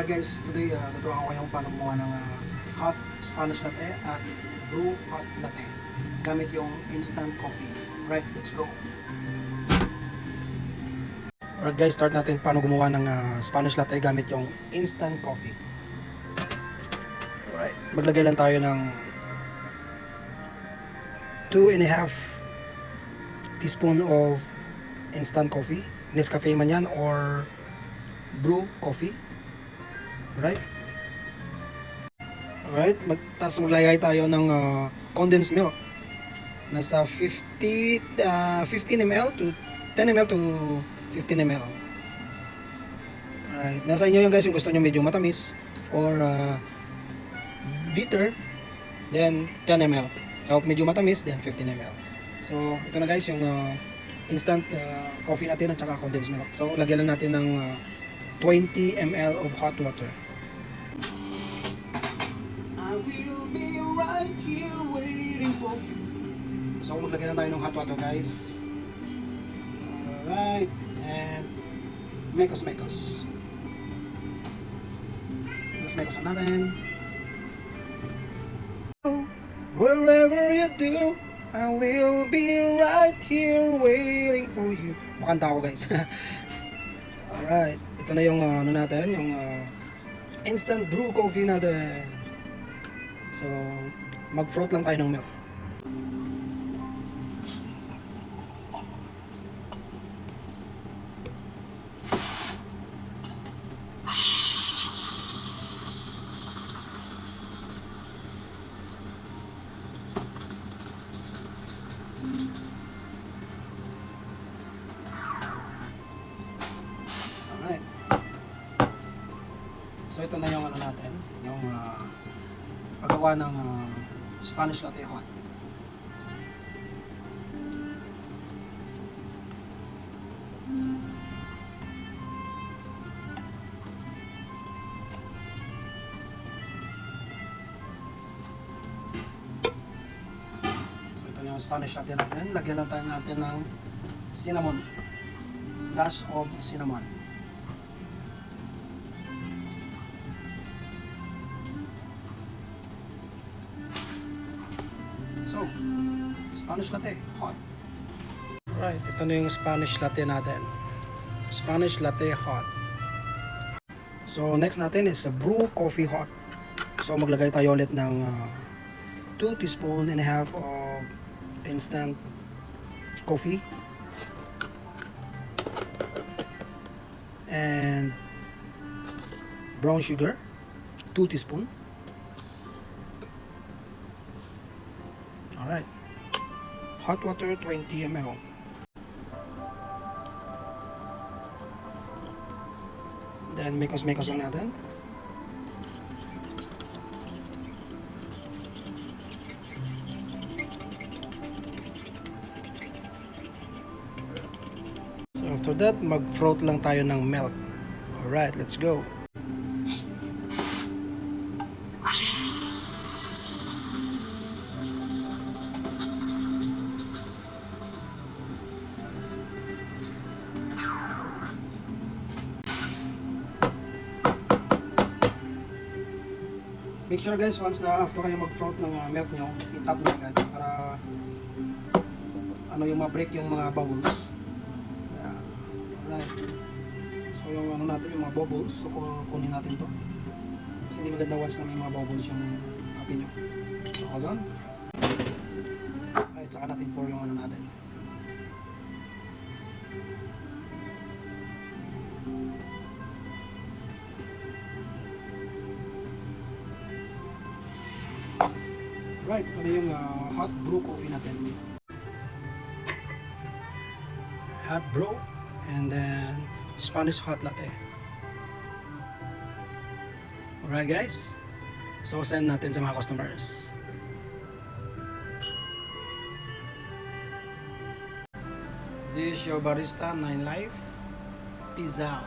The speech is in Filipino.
Alright guys, today tuturuan ko kayong paano gumawa ng hot Spanish latte at brew hot latte gamit yung instant coffee. Right, let's go. Alright guys, start natin paano gumawa ng Spanish latte gamit yung instant coffee. Alright, maglagay lang tayo ng 2.5 teaspoon of instant coffee. Nescafe man yan or brew coffee. Alright. Alright, tapos maglagay tayo ng condensed milk. Nasa 15 ml to 10 ml to 15 ml. Alright, nasa inyo yung guys yung gusto nyo medyo matamis or bitter, then 10 ml. O medyo matamis, then 15 ml. So, ito na guys yung instant coffee natin at saka condensed milk. So, lagyan lang natin ng 20 ml of hot water. I will be right here waiting for you. So, maglagay na tayo ng hot water guys. Alright. And mekos. Mekos na natin. Wherever you do, I will be right here waiting for you. Makanta ako guys. Alright. Ito na yung ano natin, yung instant brew coffee natin. So, mag-froth lang tayo ng milk. Alright. So, ito na yung ano natin, yung paggawa ng Spanish latte hot. So ito na yung Spanish latte natin. Lagyan lang tayo natin ng cinnamon. Dash of cinnamon. So, Spanish latte, hot. Right, ito na yung Spanish latte natin. Spanish latte hot. So, next natin is a brew coffee hot. So, maglagay tayo ulit ng 2 teaspoon and a half of instant coffee. And brown sugar, 2 teaspoon. Alright. Hot water 20 ml. Then mekos lang natin. So after that, mag-froth lang tayo ng milk. Alright, let's go. Make sure guys, once na after kayo mag-froth ng milk nyo, i-tap nyo agad para ano yung ma-break yung mga bubbles. Alright. So yung ano natin, yung mga bubbles, so kunin natin to. Kasi hindi maganda once na may mga bubbles yung kape nyo. So hold on. Alright, saka natin pour yung ano natin. Right, ito na yung hot brew coffee natin. Hot brew and then Spanish hot latte. Alright guys, so send natin sa mga customers. This is your barista 9 Life. Peace out.